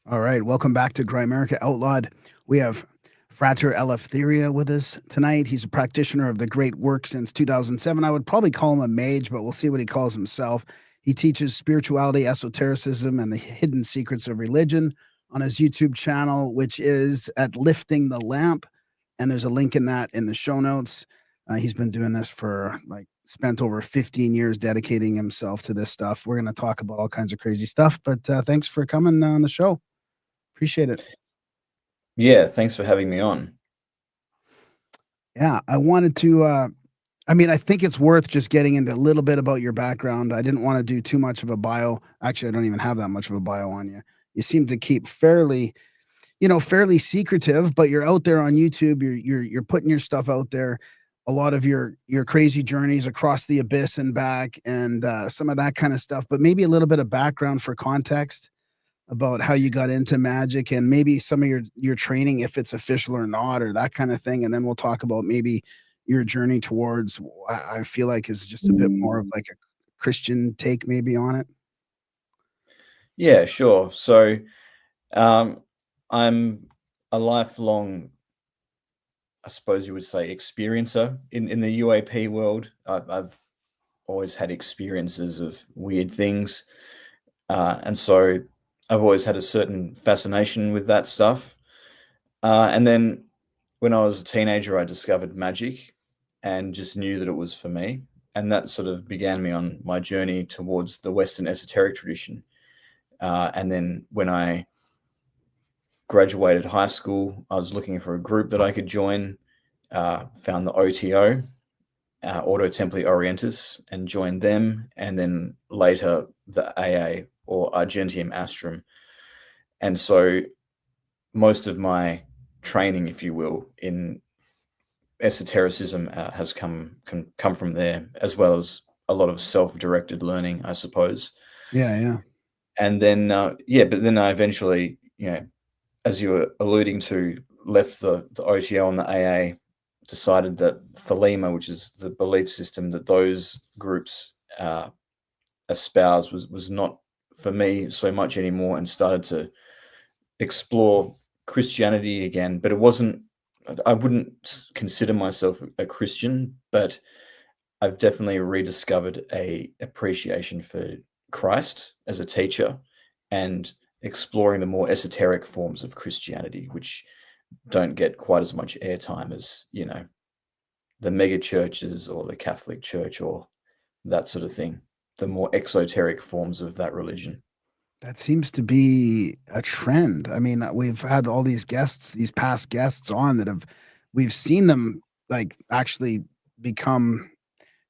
All right, welcome back to Grimerica Outlawed. We have Frater Eleftheria with us tonight. He's a practitioner of the great work since 2007. I would probably call him a mage, but we'll see what he calls himself. He teaches spirituality, esotericism, and the hidden secrets of religion on his YouTube channel, which is at Lifting the Lamp. And there's a link in that in the show notes. He's been doing this for spent over 15 years dedicating himself to this stuff. We're going to talk about all kinds of crazy stuff, but thanks for coming on the show. Appreciate it. Yeah, thanks for having me on. Yeah, I wanted to. I think it's worth just getting into a little bit about your background. I didn't want to do too much of a bio. Actually, I don't even have that much of a bio on you. You seem to keep fairly secretive, but you're out there on YouTube. You're putting your stuff out there. A lot of your crazy journeys across the abyss and back, and some of that kind of stuff. But maybe a little bit of background for context about how you got into magic and maybe some of your training, if it's official or not, or that kind of thing. And then we'll talk about maybe your journey towards I feel like is just a bit more of like a Christian take maybe on it. Yeah, sure. So, I'm a lifelong, I suppose you would say, experiencer in the UAP world. I've always had experiences of weird things, and so I've always had a certain fascination with that stuff. And then when I was a teenager, I discovered magic and just knew that it was for me. And that sort of began me on my journey towards the Western esoteric tradition. And then when I graduated high school, I was looking for a group that I could join, found the OTO, Auto Templi Orientis, and joined them. And then later the AA, or Argentium Astrum. And so most of my training, if you will, in esotericism has come from there, as well as a lot of self-directed learning, I suppose. Yeah, yeah. And then but then I eventually, as you were alluding to, left the OTO and the AA, decided that Thelema, which is the belief system that those groups espouse, was not for me so much anymore, and started to explore Christianity again. But I wouldn't consider myself a Christian, but I've definitely rediscovered a appreciation for Christ as a teacher, and exploring the more esoteric forms of Christianity, which don't get quite as much airtime as, the mega churches or the Catholic Church or that sort of thing, the more exoteric forms of that religion. That seems to be a trend. I mean, we've had all these guests, these past guests on that we've seen them like actually become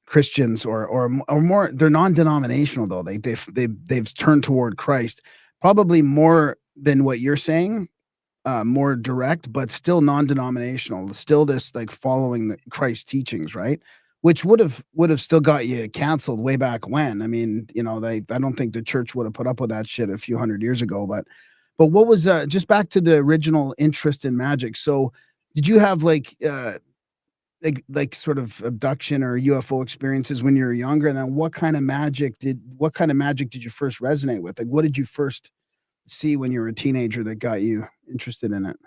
Christians or more. They're non-denominational though. They've turned toward Christ, probably more than what you're saying, more direct, but still non-denominational. Still this like following the Christ teachings, right? Which would have still got you canceled way back when. I mean, I don't think the church would have put up with that shit a few hundred years ago. But what was just back to the original interest in magic? So did you have like sort of abduction or UFO experiences when you were younger? And then what kind of magic did you first resonate with? Like what did you first see when you were a teenager that got you interested in it?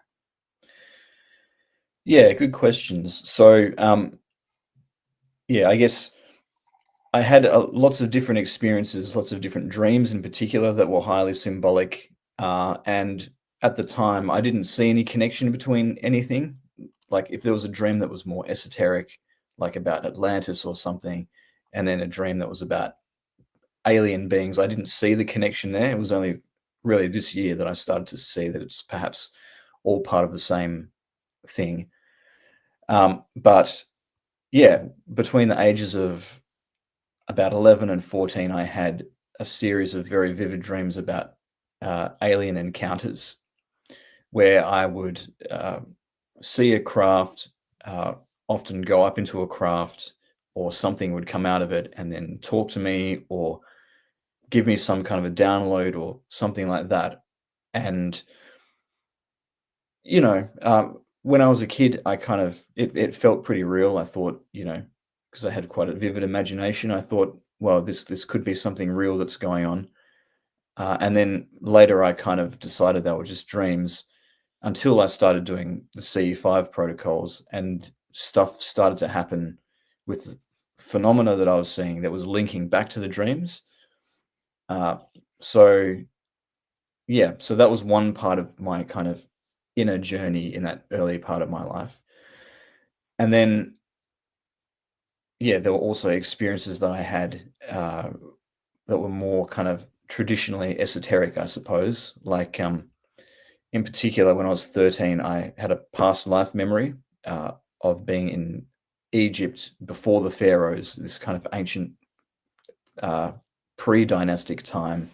Yeah, good questions. So, I guess I had lots of different experiences, lots of different dreams in particular that were highly symbolic. And at the time, I didn't see any connection between anything. Like if there was a dream that was more esoteric, like about Atlantis or something, and then a dream that was about alien beings, I didn't see the connection there. It was only really this year that I started to see that it's perhaps all part of the same thing. But yeah, between the ages of about 11 and 14, I had a series of very vivid dreams about alien encounters, where I would see a craft, often go up into a craft, or something would come out of it and then talk to me or give me some kind of a download or something like that. And, when I was a kid, I kind of, it felt pretty real. I thought, because I had quite a vivid imagination, I thought, well, this could be something real that's going on. And then later I kind of decided they were just dreams until I started doing the CE5 protocols and stuff started to happen with the phenomena that I was seeing that was linking back to the dreams. Uh, so yeah, so that was one part of my kind of inner journey in that early part of my life. And then, yeah, there were also experiences that I had that were more kind of traditionally esoteric, I suppose. Like, in particular, when I was 13, I had a past life memory of being in Egypt before the pharaohs, this kind of ancient pre-dynastic time,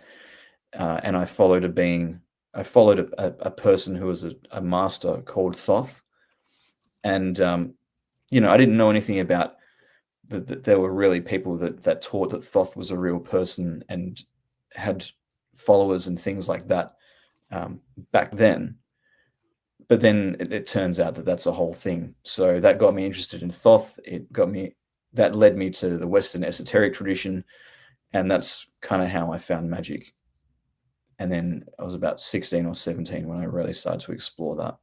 and I followed a person who was a master called Thoth, and I didn't know anything about that. There were really people that taught that Thoth was a real person and had followers and things like that back then. But then it turns out that that's a whole thing. So that got me interested in Thoth. That led me to the Western esoteric tradition, and that's kind of how I found magic. And then I was about 16 or 17 when I really started to explore that.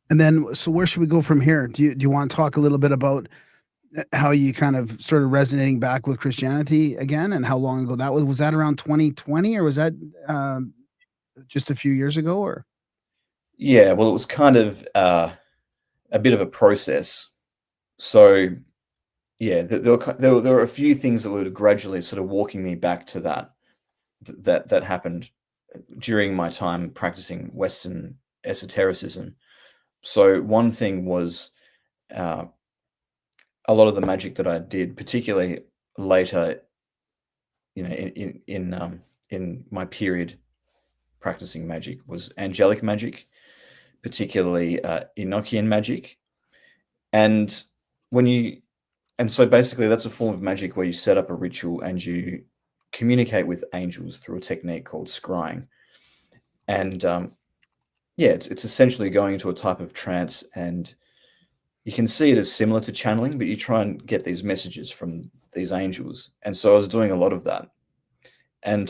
And then, so where should we go from here? Do you want to talk a little bit about how you kind of started resonating back with Christianity again, and how long ago that was? Was that around 2020, or was that just a few years ago? Or Yeah, well, it was kind of a bit of a process. So yeah, there were a few things that were gradually sort of walking me back to that happened during my time practicing Western esotericism. So one thing was uh, a lot of the magic that I did, particularly later, in my period practicing magic, was angelic magic, particularly Enochian magic, and when you and so basically that's a form of magic where you set up a ritual and you communicate with angels through a technique called scrying, and yeah, it's essentially going into a type of trance, and you can see it as similar to channeling, but you try and get these messages from these angels. And so I was doing a lot of that, and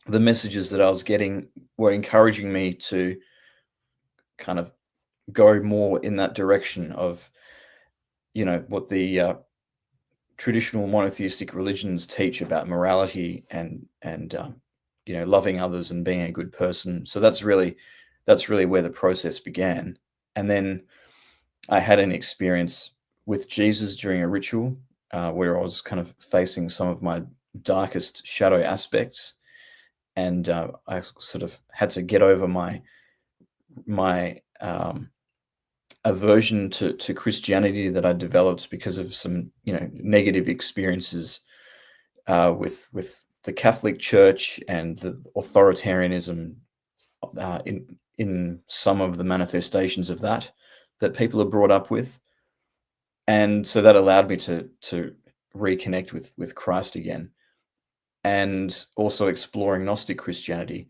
the messages that I was getting were encouraging me to kind of go more in that direction of what the traditional monotheistic religions teach about morality and loving others and being a good person. So that's really where the process began. And then I had an experience with Jesus during a ritual where I was kind of facing some of my darkest shadow aspects, and I sort of had to get over my aversion to Christianity that I developed because of some negative experiences with the Catholic Church and the authoritarianism in some of the manifestations of that people are brought up with. And so that allowed me to reconnect with Christ again, and also exploring Gnostic Christianity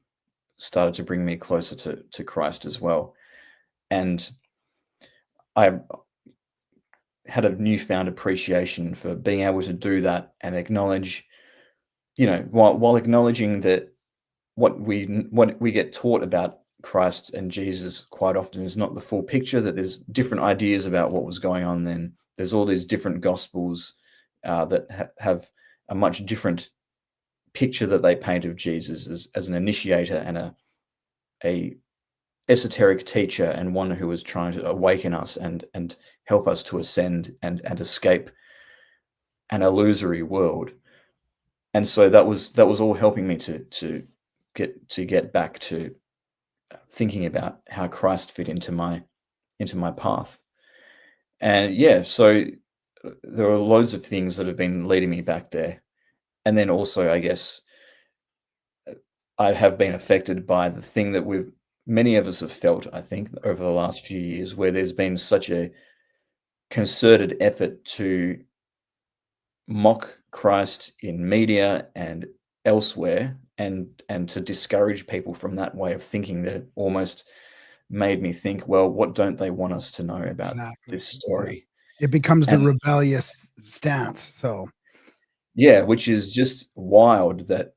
started to bring me closer to Christ as well. And I had a newfound appreciation for being able to do that and acknowledge, while acknowledging that what we get taught about Christ and Jesus quite often is not the full picture, that there's different ideas about what was going on then. There's all these different gospels that have a much different picture that they paint of Jesus as an initiator and a esoteric teacher, and one who was trying to awaken us and help us to ascend and escape an illusory world. And so that was all helping me to get back to thinking about how Christ fit into my path. And yeah, so there are loads of things that have been leading me back there. And then also, I guess, I have been affected by the thing that many of us have felt, I think, over the last few years, where there's been such a concerted effort to mock Christ in media and elsewhere, and to discourage people from that way of thinking, that it almost made me think, well, what don't they want us to know about exactly, this yeah, story? it becomes the And rebellious stance. So yeah, which is just wild that,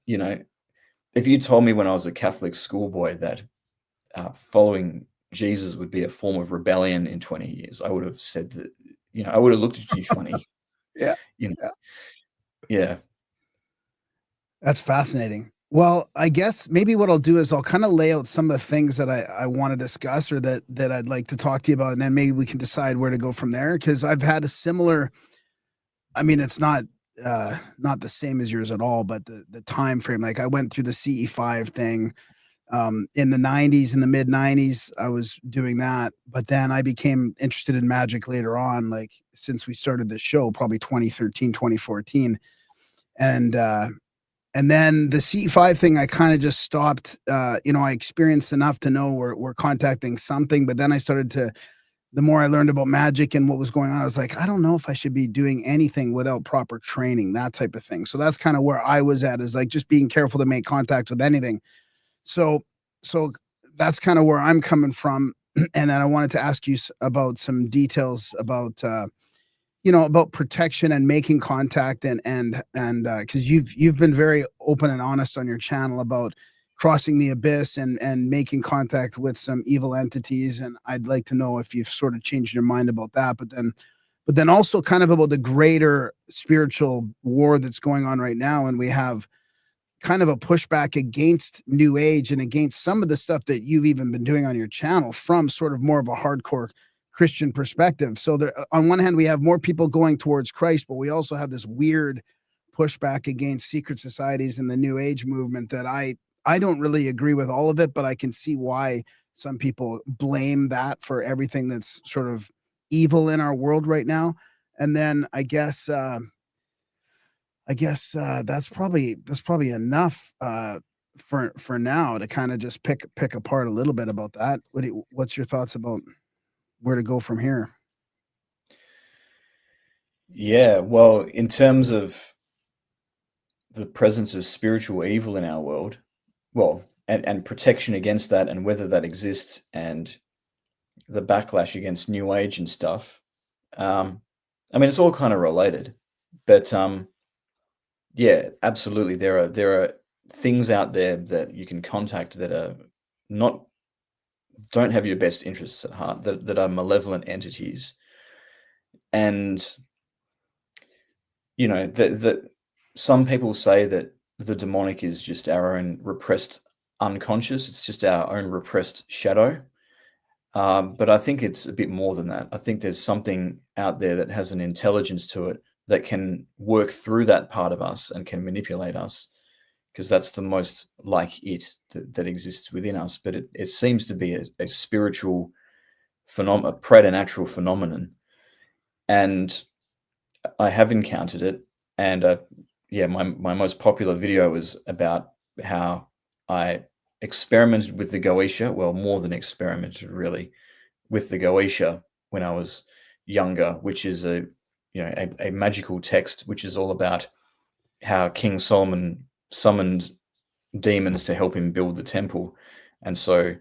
if you told me when I was a Catholic schoolboy that following Jesus would be a form of rebellion in 20 years, I would have said that, I would have looked at you funny. Yeah. You know, Yeah. yeah, That's fascinating. Well, I guess maybe what I'll do is I'll kind of lay out some of the things that I want to discuss or that I'd like to talk to you about, and then maybe we can decide where to go from there. Because I've had a similar. I mean, it's not the same as yours at all, but the time frame. Like I went through the CE5 thing in the 90s, in the mid 90s. I was doing that, but then I became interested in magic later on. Like since we started the show, probably 2013, 2014, and and then the C5 thing, I kind of just stopped. I experienced enough to know we're contacting something, but then I started to. The more I learned about magic and what was going on, I was like, I don't know if I should be doing anything without proper training, that type of thing. So that's kind of where I was at, is like just being careful to make contact with anything. So, so that's kind of where I'm coming from. And then I wanted to ask you about some details about about protection and making contact and because you've been very open and honest on your channel about crossing the abyss and making contact with some evil entities, and I'd like to know if you've sort of changed your mind about that, but then also kind of about the greater spiritual war that's going on right now, and we have kind of a pushback against new age and against some of the stuff that you've even been doing on your channel from sort of more of a hardcore Christian perspective. So there, on one hand, we have more people going towards Christ, but we also have this weird pushback against secret societies and the new age movement that I don't really agree with all of it, but I can see why some people blame that for everything that's sort of evil in our world right now. And then I guess that's probably enough for now to kind of just pick apart a little bit about that. What's your thoughts about where to go from here? yeah. Well, in terms of the presence of spiritual evil in our world, well, and protection against that, and whether that exists, and the backlash against New Age and stuff. I mean, it's all kind of related, but yeah, absolutely. There are things out there that you can contact that are not don't have your best interests at heart, that are malevolent entities, and that some people say that the demonic is just our own repressed unconscious. It's just our own repressed shadow. But I think it's a bit more than that. I think there's something out there that has an intelligence to it that can work through that part of us and can manipulate us, because that's the most like it that exists within us. But it seems to be a spiritual phenomenon, a preternatural phenomenon. And I have encountered it. And yeah, my most popular video was about how I experimented with the Goetia. Well, more than experimented, really, with the Goetia when I was younger, which is a magical text, which is all about how King Solomon summoned demons to help him build the temple. And so,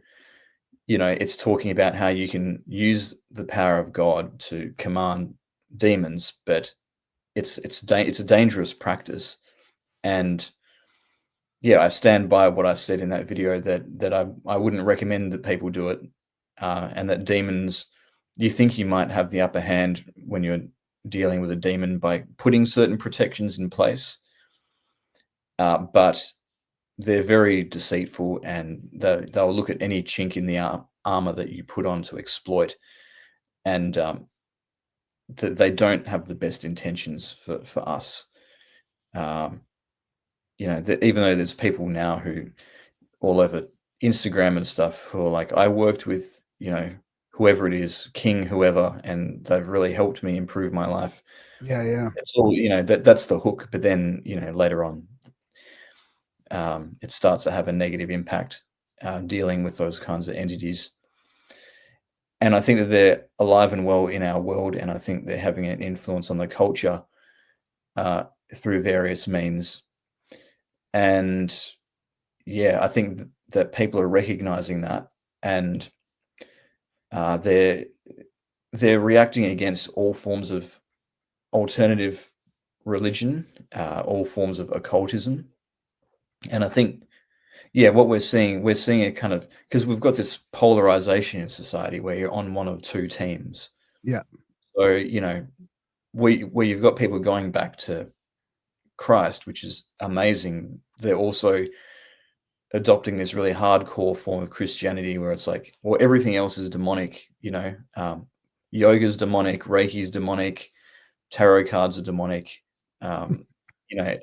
it's talking about how you can use the power of God to command demons, but it's a dangerous practice. And yeah, I stand by what I said in that video, that I wouldn't recommend that people do it, and that demons, you think you might have the upper hand when you're dealing with a demon by putting certain protections in place, but they're very deceitful, and they'll look at any chink in the armor that you put on to exploit, and they don't have the best intentions for us. Um, that even though there's people now who all over Instagram and stuff who are like, I worked with, whoever it is, King, whoever, and they've really helped me improve my life. Yeah, yeah. It's all, that's the hook. But then, later on, it starts to have a negative impact dealing with those kinds of entities. And I think that they're alive and well in our world, and I think they're having an influence on the culture through various means. And yeah, I think that people are recognizing that, and they're reacting against all forms of alternative religion, all forms of occultism, and I think Yeah, what we're seeing a kind of, because we've got this polarization in society where you're on one of two teams. Yeah. So, where you've got people going back to Christ, which is amazing. They're also adopting this really hardcore form of Christianity where it's like, well, everything else is demonic. Yoga's demonic, Reiki's demonic, tarot cards are demonic. Um, you know,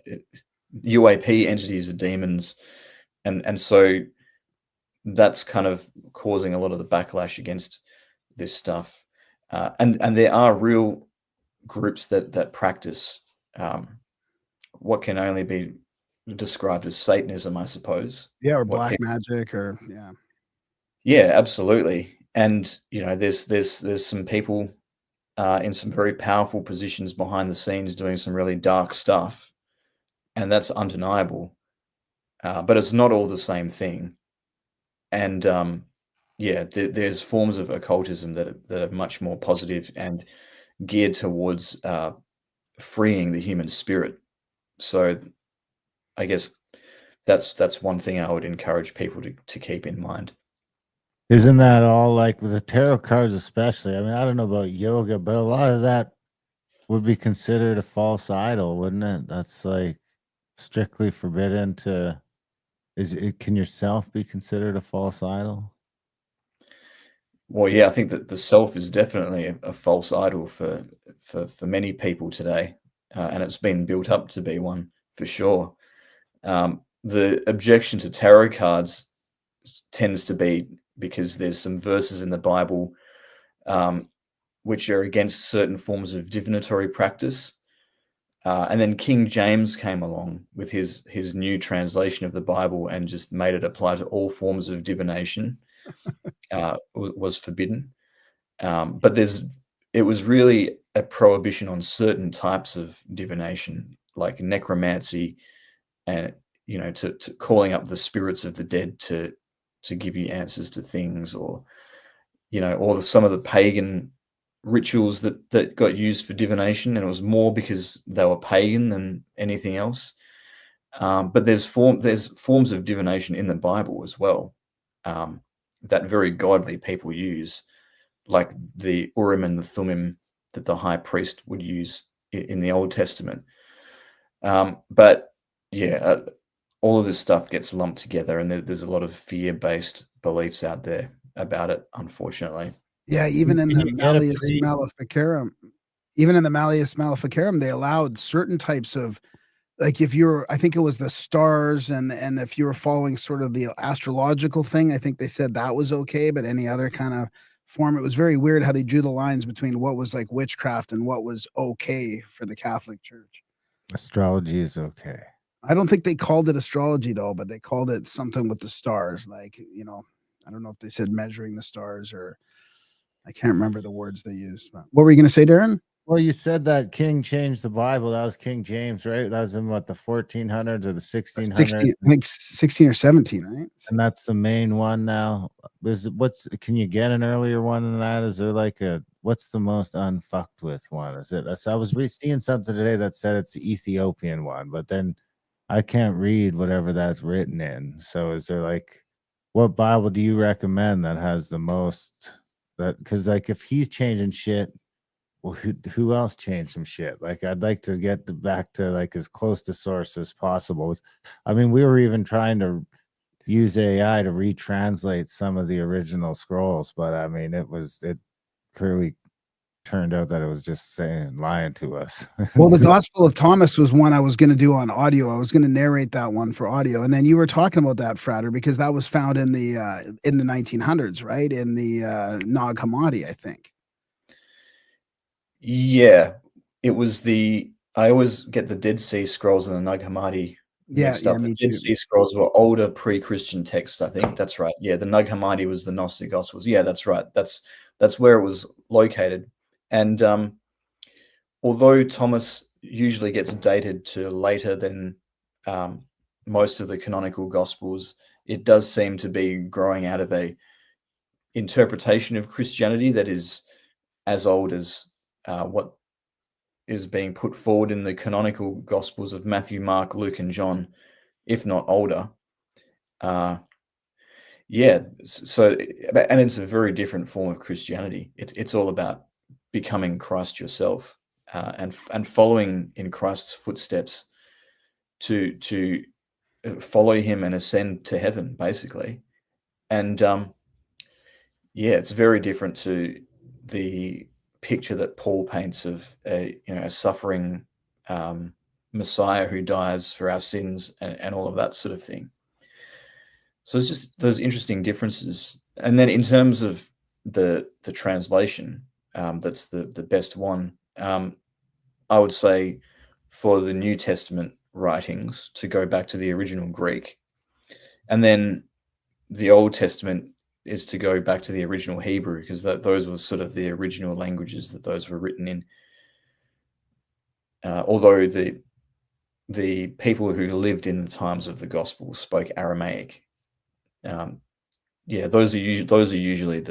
UAP entities are demons, and so that's kind of causing a lot of the backlash against this stuff. And there are real groups that practice what can only be described as Satanism, I suppose. Yeah, or What black people, magic or yeah. yeah, absolutely. And there's some people in some very powerful positions behind the scenes doing some really dark stuff, and that's undeniable. But it's not all the same thing. And yeah, there's forms of occultism that are much more positive and geared towards freeing the human spirit. So I guess that's one thing I would encourage people to keep in mind. Isn't that all like with the tarot cards, especially? I mean, I don't know about yoga, but a lot of that would be considered a false idol, wouldn't it? That's like strictly forbidden to. Is it? Can yourself be considered a false idol? Well, yeah, I think that the self is definitely a false idol for many people today, and it's been built up to be one for sure. The objection to tarot cards tends to be because there's some verses in the Bible um, which are against certain forms of divinatory practice. And then King James came along with his new translation of the Bible and just made it apply to all forms of divination. Was forbidden. But it was really a prohibition on certain types of divination, like necromancy, and to calling up the spirits of the dead to give you answers to things, or some of the pagan rituals that got used for divination, and it was more because they were pagan than anything else. But there's forms of divination in the Bible as well, that very godly people use, like the Urim and the Thummim that the high priest would use in the Old Testament. But yeah, all of this stuff gets lumped together, and there's a lot of fear-based beliefs out there about it, unfortunately. Yeah, even in Can the you get a Malleus pre? Maleficarum they allowed certain types of, like, if you're, I think it was the stars, and if you were following sort of the astrological thing, I think they said that was okay, but any other kind of form, it was very weird how they drew the lines between what was like witchcraft and what was okay for the Catholic Church. Astrology is okay. I don't think they called it astrology though, but they called it something with the stars, like, I don't know if they said measuring the stars, or I can't remember the words they used. But what were you going to say, Darren? Well, you said that King changed the Bible. That was King James, right? That was in what, the 1400s or the 1600s, 16, I think 16 or 17, right? and that's the main one now. Can you get an earlier one than that? Is there like what's the most unfucked with one? Is it? I was seeing something today that said it's the Ethiopian one, but then I can't read whatever that's written in. So is there like, what Bible do you recommend that has the most? That, because like if he's changing shit, well, who else changed some shit? Like, I'd like to get back to like as close to source as possible. I mean, we were even trying to use AI to retranslate some of the original scrolls, but I mean, it clearly turned out that it was just lying to us. Well, the Gospel of Thomas was one I was going to do on audio. I was going to narrate that one for audio, and then you were talking about that, Frater, because that was found in the 1900s, right? In the Nag Hammadi, I think. Yeah, it was I always get the Dead Sea Scrolls and the Nag Hammadi Yeah, mixed yeah, up. The me Dead too. Sea Scrolls were older pre-Christian texts, I think. That's right. Yeah, the Nag Hammadi was the Gnostic Gospels. Yeah, that's right. That's where it was located. And although Thomas usually gets dated to later than um, most of the canonical Gospels, it does seem to be growing out of a interpretation of Christianity that is as old as what is being put forward in the canonical Gospels of Matthew, Mark, Luke, and John, if not older. Yeah, so and it's a very different form of Christianity. It's all about becoming Christ yourself, and following in Christ's footsteps to follow him and ascend to heaven, basically. And yeah, it's very different to the picture that Paul paints of a suffering Messiah who dies for our sins and all of that sort of thing. So it's just those interesting differences. And then in terms of the translation, that's the best one. I would say for the New Testament writings to go back to the original Greek, and then the Old Testament is to go back to the original Hebrew, because those were sort of the original languages that those were written in. Although the people who lived in the times of the Gospel spoke Aramaic. Yeah, those are usually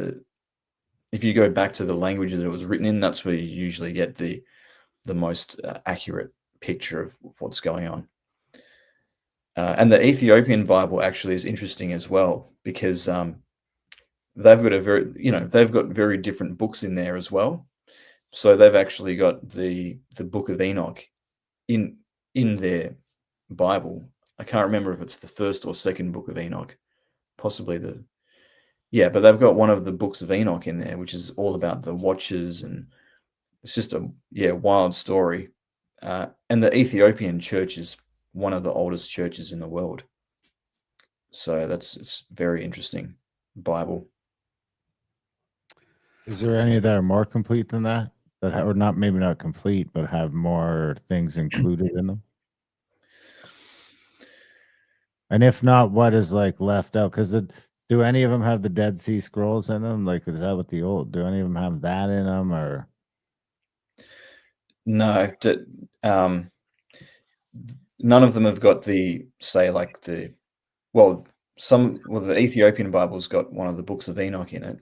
if you go back to the language that it was written in, that's where you usually get the most accurate picture of what's going on. And the Ethiopian Bible actually is interesting as well, because they've got very different books in there as well. So they've actually got the Book of Enoch in their Bible. I can't remember if it's the first or second Book of Enoch, possibly but they've got one of the books of Enoch in there, which is all about the Watchers, and it's just a wild story. And the Ethiopian church is one of the oldest churches in the world. So it's very interesting Bible. Is there any that are more complete than that? Or not, maybe not complete, but have more things included in them? And if not, what is like left out? Because do any of them have the Dead Sea Scrolls in them? Like, is that what do any of them have that in them, or? No, none of them have got the the Ethiopian Bible's got one of the books of Enoch in it.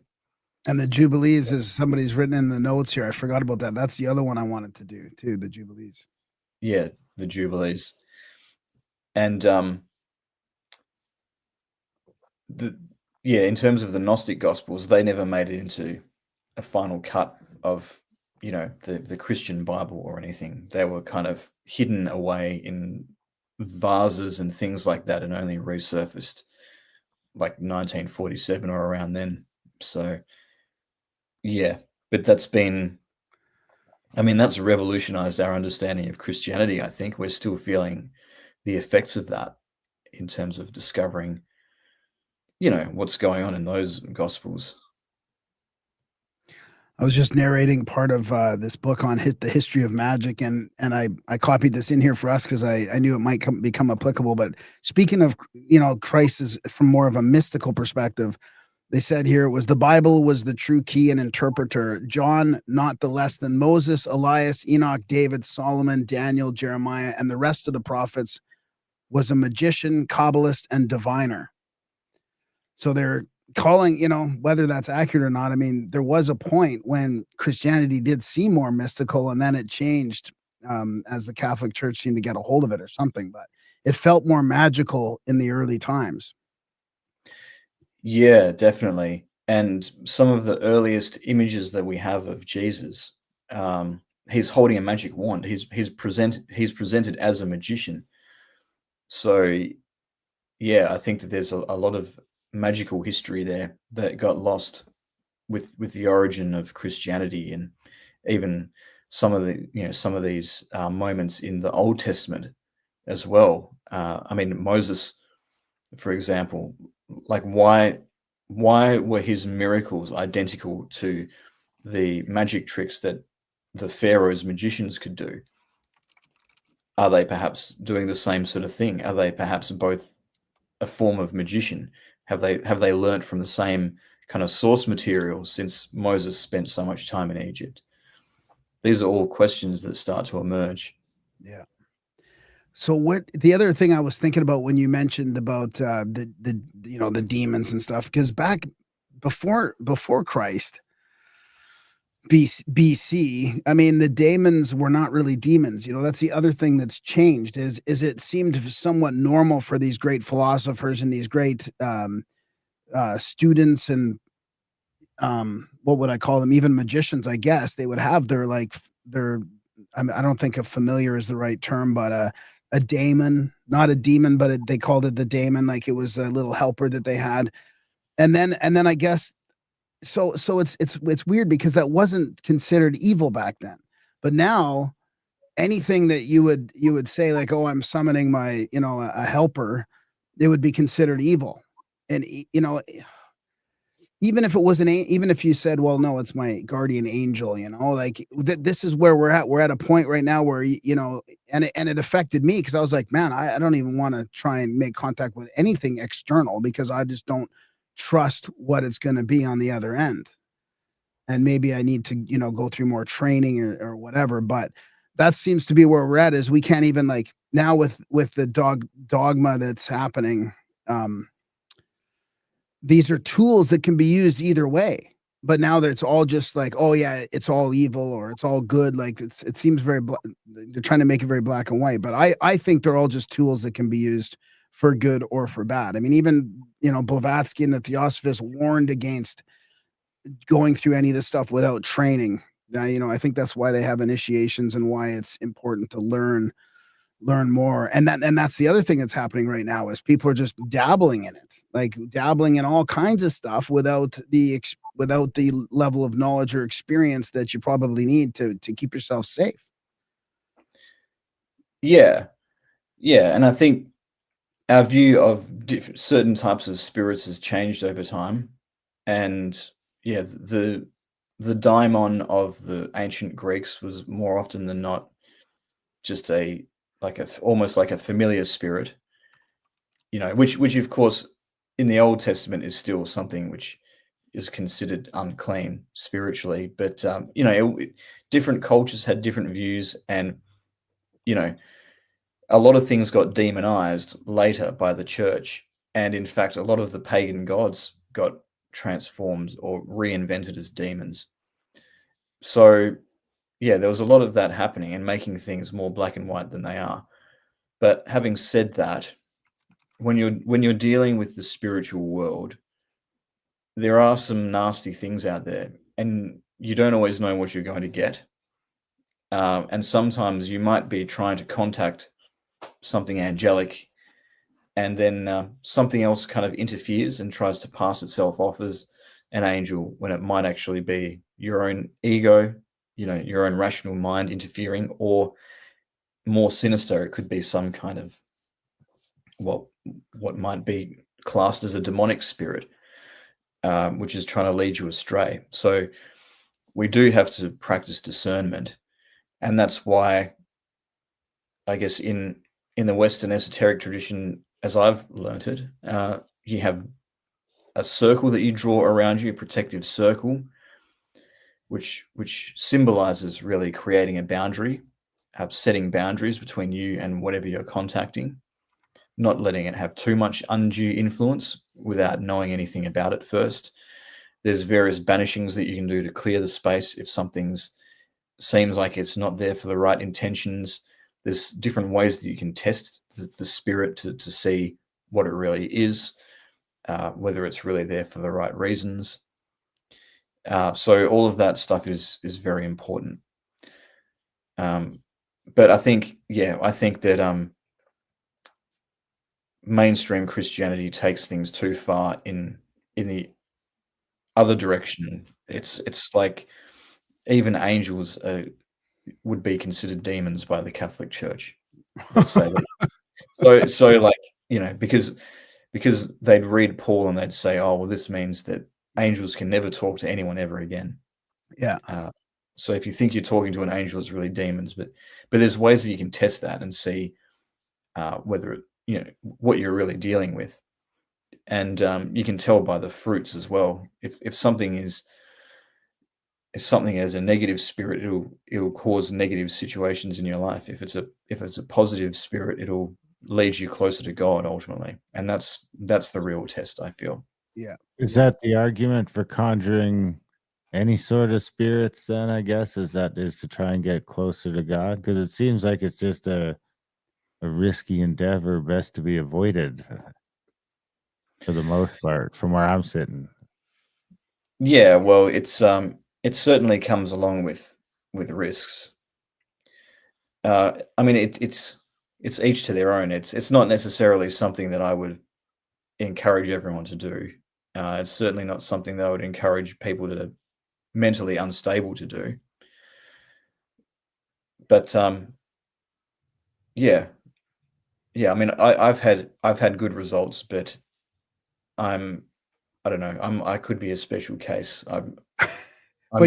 And the Jubilees, is somebody's written in the notes here. I forgot about that. That's the other one I wanted to do too, the Jubilees. Yeah, the Jubilees. And in terms of the Gnostic Gospels, they never made it into a final cut of the Christian Bible or anything. They were kind of hidden away in vases and things like that, and only resurfaced like 1947 or around then. So yeah, but that's revolutionized our understanding of Christianity. I think we're still feeling the effects of that in terms of discovering what's going on in those Gospels. I was just narrating part of this book on the history of magic, and I copied this in here for us because I knew it might become applicable. But speaking of Christ is from more of a mystical perspective, they said here it was the Bible was the true key and interpreter. John, not the less than Moses, Elias, Enoch, David, Solomon, Daniel, Jeremiah, and the rest of the prophets, was a magician, Kabbalist, and diviner. So they're calling, whether that's accurate or not. I mean, there was a point when Christianity did seem more mystical, and then it changed as the Catholic Church seemed to get a hold of it or something. But it felt more magical in the early times. Yeah, definitely. And some of the earliest images that we have of Jesus, he's holding a magic wand. He's presented as a magician. So yeah, I think that there's a lot of magical history there that got lost with the origin of Christianity, and even some of these moments in the Old Testament as well. I mean, Moses, for example, like why were his miracles identical to the magic tricks that the Pharaoh's magicians could do? Are they perhaps doing the same sort of thing? Are they perhaps both a form of magician? Have they learnt from the same kind of source material, since Moses spent so much time in Egypt? These are all questions that start to emerge. Yeah. So what the other thing I was thinking about when you mentioned about the demons and stuff, because back before Christ, BC. I mean, the daemons were not really demons. You know, that's the other thing that's changed is it seemed somewhat normal for these great philosophers and these great students and what would I call them? Even magicians, I guess. They would have their like their I mean, I don't think a familiar is the right term, but a daemon, not a demon, but they called it the daemon, like it was a little helper that they had. And then I guess so it's weird because that wasn't considered evil back then. But now anything that you would say like, oh, I'm summoning my, a helper, it would be considered evil. And even if it was even if you said, well, no, it's my guardian angel, like this is where we're at a point right now where and it affected me because I was like, man, I don't even want to try and make contact with anything external because I just don't trust what it's going to be on the other end. And maybe I need to go through more training or whatever, but that seems to be where we're at. Is we can't even, like, now with the dogma that's happening, these are tools that can be used either way. But now that it's all just like, oh yeah, it's all evil or it's all good. Like it seems very, they're trying to make it very black and white. But I think they're all just tools that can be used for good or for bad. I mean, even, Blavatsky and the Theosophists warned against going through any of this stuff without training. I think that's why they have initiations and why it's important to learn more. And that's the other thing that's happening right now is people are just dabbling in it, like dabbling in all kinds of stuff without the level of knowledge or experience that you probably need to keep yourself safe. Yeah, yeah, and I think our view of certain types of spirits has changed over time, and yeah, the daimon of the ancient Greeks was more often than not just almost like a familiar spirit, which of course in the Old Testament is still something which is considered unclean spiritually, but different cultures had different views, and a lot of things got demonized later by the church, and in fact, a lot of the pagan gods got transformed or reinvented as demons. So, yeah, there was a lot of that happening and making things more black and white than they are. But having said that, when you're dealing with the spiritual world, there are some nasty things out there, and you don't always know what you're going to get. And sometimes you might be trying to contact something angelic, and then something else kind of interferes and tries to pass itself off as an angel when it might actually be your own ego, your own rational mind interfering, or more sinister, it could be some kind of what might be classed as a demonic spirit, which is trying to lead you astray. So we do have to practice discernment, and that's why I guess in the Western esoteric tradition, as I've learnt it, you have a circle that you draw around you, a protective circle, which symbolizes really creating a boundary, setting boundaries between you and whatever you're contacting, not letting it have too much undue influence without knowing anything about it first. There's various banishings that you can do to clear the space if something's seems like it's not there for the right intentions. There's different ways that you can test the spirit to see what it really is, whether it's really there for the right reasons. So all of that stuff is very important. But I think that mainstream Christianity takes things too far in the other direction. It's like even angels would be considered demons by the Catholic Church. They'd say that. So like, because they'd read Paul and they'd say, oh, well, this means that angels can never talk to anyone ever again. Yeah. So if you think you're talking to an angel, it's really demons. But there's ways that you can test that and see whether what you're really dealing with, and you can tell by the fruits as well. If something has a negative spirit, it'll cause negative situations in your life. If it's a positive spirit, it'll lead you closer to God ultimately, and that's the real test, I feel. Yeah. Is that the argument for conjuring Any sort of spirits, then I guess is to try and get closer to God, because it seems like it's just a risky endeavor, best to be avoided for the most part, from where I'm sitting. Yeah, well, it certainly comes along with risks. I mean, it's each to their own. It's not necessarily something that I would encourage everyone to do. It's certainly not something that I would encourage people that are mentally unstable to do. But yeah, yeah. I mean, I've had good results, but I'm I don't know. I could be a special case. But I'm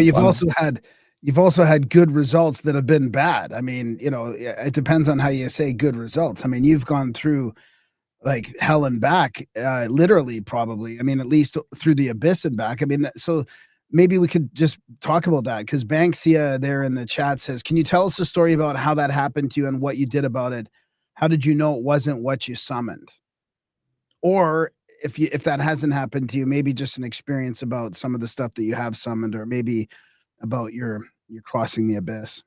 you've also had good results that have been bad. I mean, it depends on how you say good results. I mean, you've gone through like hell and back, literally, probably. I mean, at least through the abyss and back. I mean, so maybe we could just talk about that because Banksia there in the chat says, "Can you tell us a story about how that happened to you and what you did about it? How did you know it wasn't what you summoned?" Or if that hasn't happened to you, maybe just an experience about some of the stuff that you have summoned, or maybe about your crossing the abyss.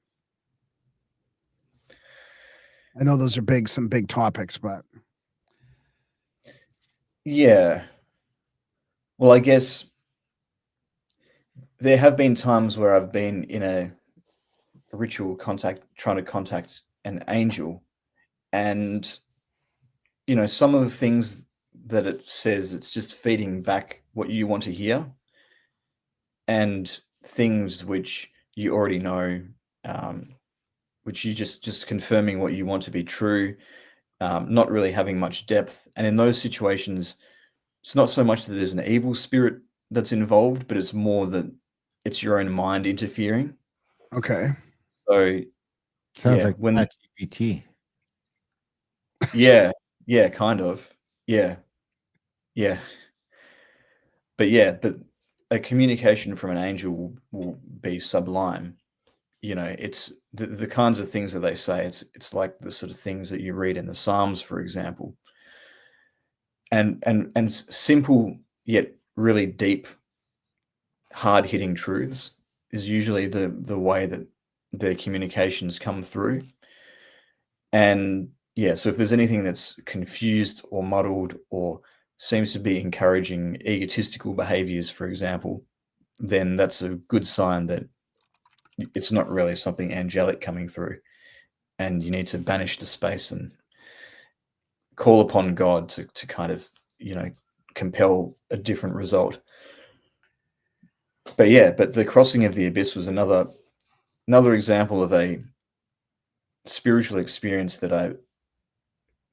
I know those are some big topics, but yeah. Well, I guess there have been times where I've been in a ritual contact, trying to contact an angel, and some of the things that it says, it's just feeding back what you want to hear, and things which you already know, um, which you just confirming what you want to be true, not really having much depth. And in those situations, it's not so much that there's an evil spirit that's involved, but it's more that it's your own mind interfering. okay. So Sounds yeah, like when ChatGPT. yeah, yeah, kind of. Yeah, yeah. But a communication from an angel will be sublime. It's the kinds of things that they say. It's like the sort of things that you read in the Psalms, for example, and simple yet really deep, hard hitting truths is usually the way that their communications come through. And yeah, so if there's anything that's confused or muddled or seems to be encouraging egotistical behaviors, for example, then that's a good sign that it's not really something angelic coming through. And you need to banish the space and call upon God to kind of, compel a different result. But yeah, but the crossing of the abyss was another example of a spiritual experience that I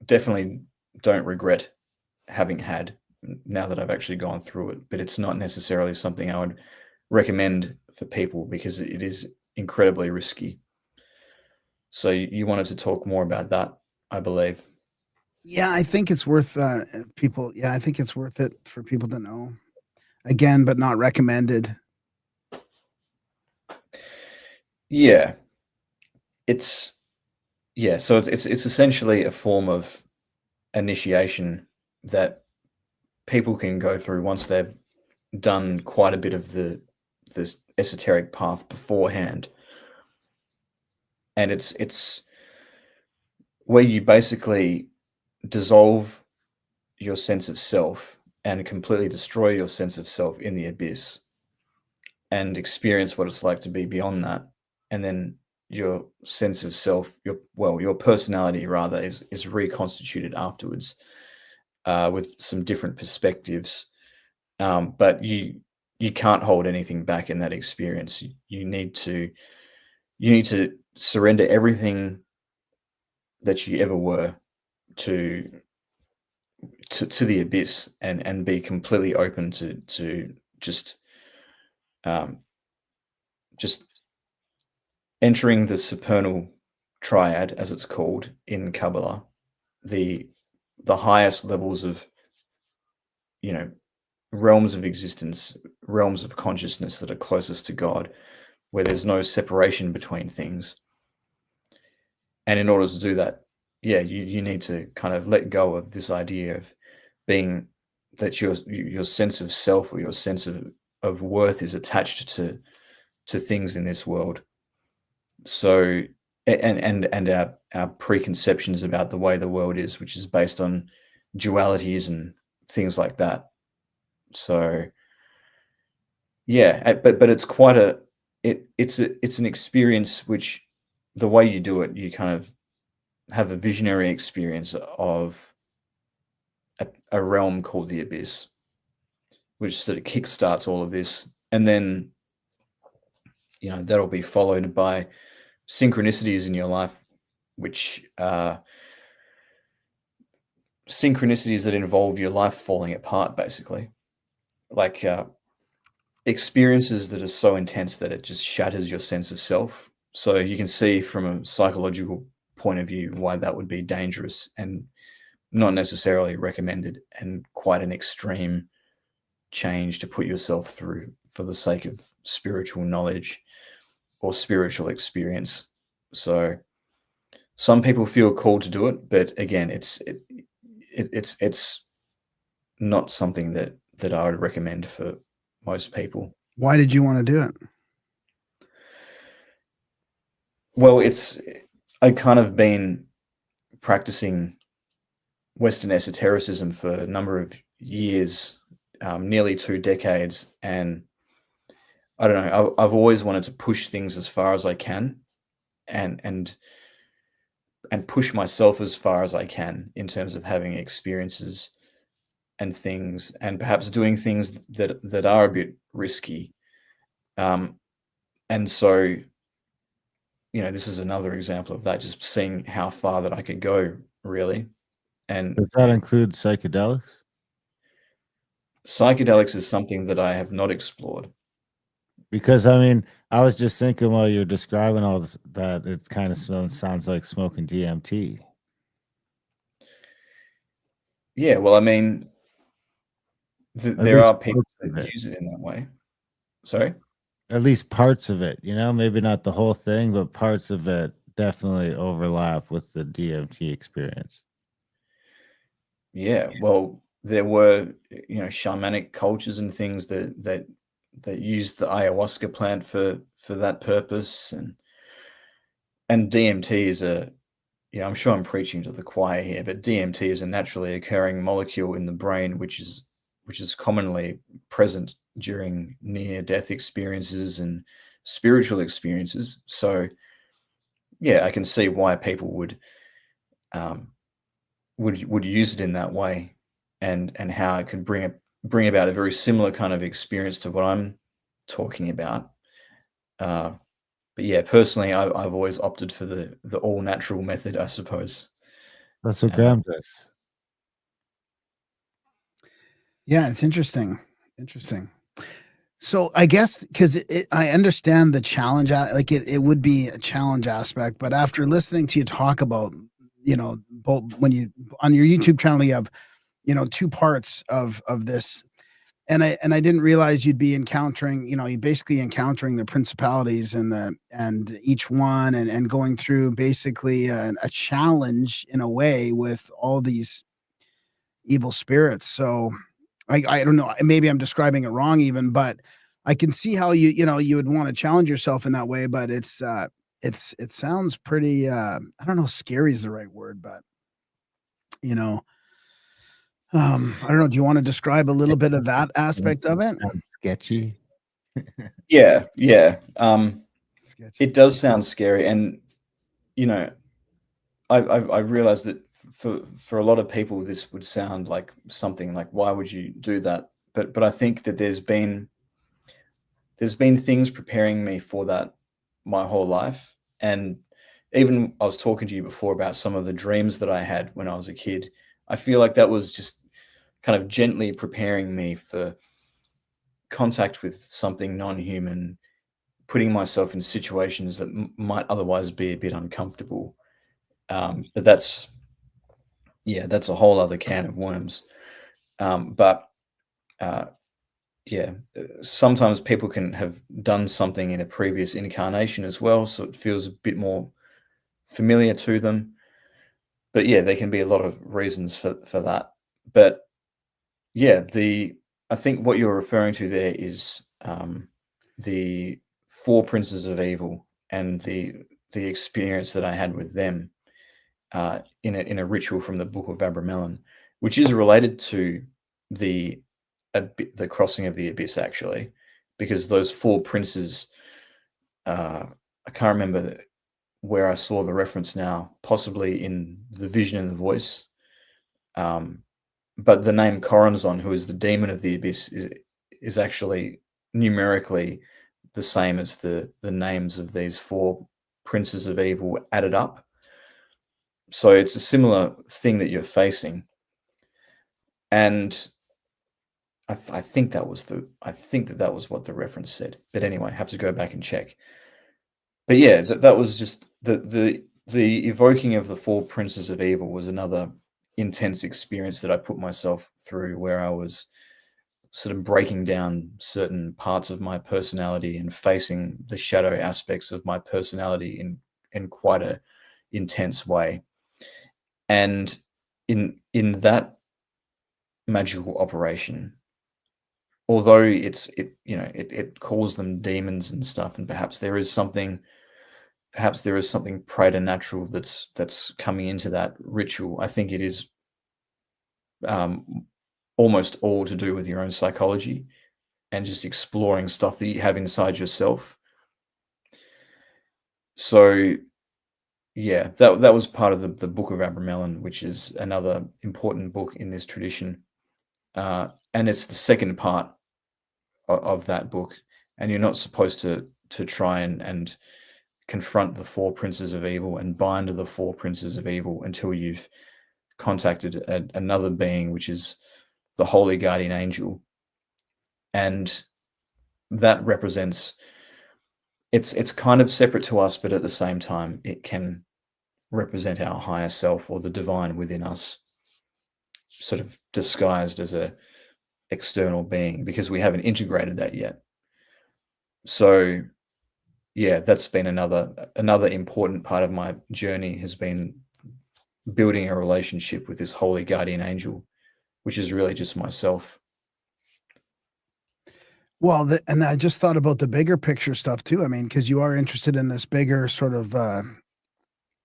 definitely don't regret having had now that I've actually gone through it. But it's not necessarily something I would recommend for people because it is incredibly risky. So you wanted to talk more about that, I believe. Yeah, I think it's worth people. Yeah, I think it's worth it for people to know. Again, but not recommended. Yeah, it's so it's essentially a form of initiation that people can go through once they've done quite a bit of this esoteric path beforehand. And it's where you basically dissolve your sense of self and completely destroy your sense of self in the abyss and experience what it's like to be beyond that. And then your sense of self, your personality rather, is reconstituted afterwards, with some different perspectives. But you can't hold anything back in that experience. You need to surrender everything that you ever were to to the abyss, and be completely open to um, just entering the supernal triad, as it's called in Kabbalah, the highest levels of, you know realms of existence, realms of consciousness that are closest to God, where there's no separation between things. And in order to do that, yeah, you need to kind of let go of this idea of being that your sense of self, or your sense of worth is attached to things in this world. So and our preconceptions about the way the world is, which is based on dualities and things like that. So yeah, but it's quite it's an experience which the way you do it, you kind of have a visionary experience of a realm called the abyss, which sort of kickstarts all of this, and then that'll be followed by synchronicities in your life, which synchronicities that involve your life falling apart, basically, like experiences that are so intense that it just shatters your sense of self. So you can see from a psychological point of view why that would be dangerous and not necessarily recommended, and quite an extreme change to put yourself through for the sake of spiritual knowledge or spiritual experience. So some people feel called to do it, but again, it's not something that I would recommend for most people. Why did you want to do it? Well, I kind of been practicing Western esotericism for a number of years, nearly 2 decades, and I don't know. I've always wanted to push things as far as I can, and push myself as far as I can in terms of having experiences and things, and perhaps doing things that are a bit risky. And so, this is another example of that, just seeing how far that I could go, really. And Does that include psychedelics? psychedelics is something that I have not explored. Because I mean, I was just thinking while you're describing all this that it kind of sounds like smoking DMT. Yeah, well, I mean, At there least are people parts of that it. use it in that way. Sorry? At least parts of it, maybe not the whole thing, but parts of it definitely overlap with the DMT experience. Yeah, well, there were, shamanic cultures and things that used the ayahuasca plant for that purpose, and DMT is I'm sure I'm preaching to the choir here, but DMT is a naturally occurring molecule in the brain, which is commonly present during near-death experiences and spiritual experiences. So, yeah, I can see why people would use it in that way, and how it could bring about a very similar kind of experience to what I'm talking about. But yeah, personally, I've always opted for the all natural method, I suppose. That's what Uh, Graham does. Yeah, it's interesting. Interesting. So I guess because I understand the challenge, like it would be a challenge aspect, but after listening to you talk about, both when you on your YouTube channel, you have, 2 parts of this, and I didn't realize you'd be encountering, you basically encountering the principalities and each one, and going through basically a challenge in a way with all these evil spirits. So I don't know, maybe I'm describing it wrong even, but I can see how you would wanna challenge yourself in that way, but it sounds pretty, I don't know if scary is the right word, but, you know, I don't know, do you wanna describe a little bit of that aspect of it? Sounds sketchy. yeah, Sketchy. it does sound scary, and you know, I realize that for a lot of people, this would sound like something like, why would you do that? But I think that there's been things preparing me for that my whole life. And even I was talking to you before about some of the dreams that I had when I was a kid. I feel like that was just kind of gently preparing me for contact with something non-human, putting myself in situations that might otherwise be a bit uncomfortable. But that's a whole other can of worms. But uh, yeah, sometimes people can have done something in a previous incarnation as well, so it feels a bit more familiar to them. But yeah, there can be a lot of reasons for that. But yeah, I think what you're referring to there is the four princes of evil and the experience that I had with them in a ritual from the Book of Abramelin, which is related to the the crossing of the abyss, actually, because those four princes. I can't remember where I saw the reference now, possibly in the vision and the voice. But the name Coronzon, who is the demon of the abyss, is actually numerically the same as the names of these four princes of evil added up. So it's a similar thing that you're facing, and I think that was that was what the reference said. But anyway, I have to go back and check. But yeah, that was just the evoking of the four princes of evil was another intense experience that I put myself through, where I was sort of breaking down certain parts of my personality and facing the shadow aspects of my personality in quite a intense way. And in that magical operation, although it calls them demons and stuff, and perhaps there is something preternatural that's coming into that ritual. I think it is almost all to do with your own psychology and just exploring stuff that you have inside yourself. So yeah, that was part of the Book of Abramelin, which is another important book in this tradition, and it's the second part of that book. And you're not supposed to try and confront the four princes of evil and bind the four princes of evil until you've contacted another being, which is the holy guardian angel, and that represents it's kind of separate to us, but at the same time it can represent our higher self or the divine within us, sort of disguised as a external being, because we haven't integrated that yet. So yeah, that's been another important part of my journey, has been building a relationship with this holy guardian angel, which is really just myself. Well, and I just thought about the bigger picture stuff too. I mean, because you are interested in this bigger sort of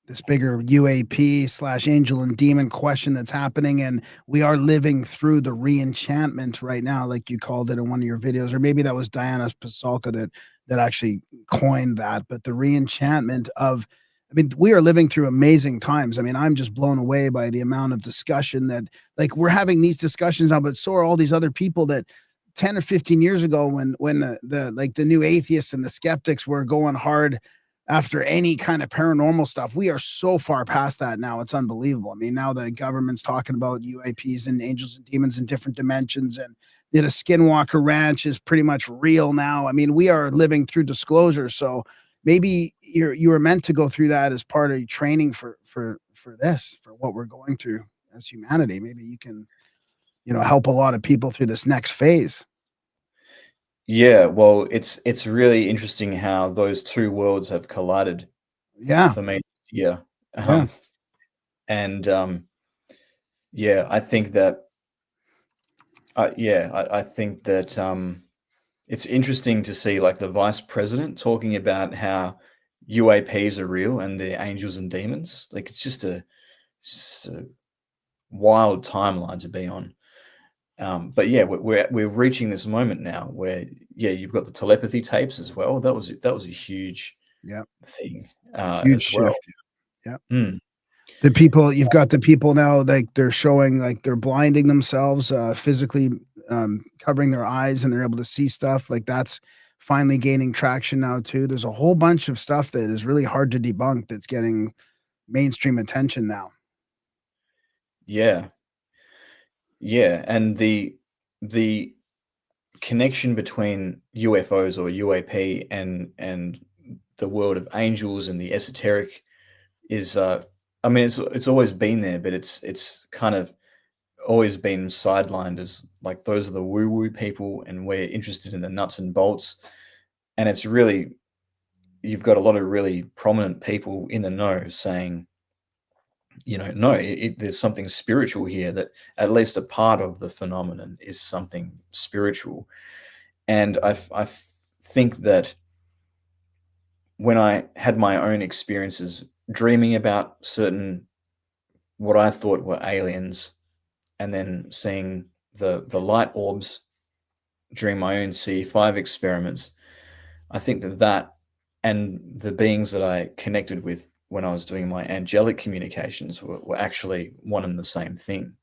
this bigger UAP slash angel and demon question that's happening, and we are living through the re-enchantment right now, like you called it in one of your videos, or maybe that was Diana Pasolka that actually coined that. But the re-enchantment of, I mean, we are living through amazing times. I mean, I'm just blown away by the amount of discussion that, like, we're having these discussions now, but so are all these other people that 10 or 15 years ago, when the like the new atheists and the skeptics were going hard after any kind of paranormal stuff. We are so far past that now. It's unbelievable. I mean, now the government's talking about UAPs and angels and demons in different dimensions, and that a Skinwalker Ranch is pretty much real now. I mean, we are living through disclosure. So maybe you were meant to go through that as part of your training for this, for what we're going through as humanity. Maybe you can, help a lot of people through this next phase. Yeah, well, it's really interesting how those two worlds have collided Yeah. for me. Yeah. Yeah. And yeah, I think that I think that it's interesting to see, like, the vice president talking about how UAPs are real and they're angels and demons. Like, it's just a wild timeline to be on. But yeah, we're reaching this moment now where, yeah, you've got the telepathy tapes as well. That was a huge Yeah. thing Huge as well. shift. Yeah. Mm. You've got the people now, like, they're showing, like, they're blinding themselves, physically, covering their eyes, and they're able to see stuff. Like, that's finally gaining traction now too. There's a whole bunch of stuff that is really hard to debunk that's getting mainstream attention now. Yeah, yeah, and the connection between UFOs or UAP and the world of angels and the esoteric is, I mean, it's always been there, but it's kind of always been sidelined as, like, those are the woo woo people, and we're interested in the nuts and bolts. And it's really, you've got a lot of really prominent people in the know saying, no, there's something spiritual here, that at least a part of the phenomenon is something spiritual. And I think that when I had my own experiences dreaming about certain what I thought were aliens, and then seeing the light orbs during my own CE5 experiments, I think that and the beings that I connected with when I was doing my angelic communications were actually one and the same thing.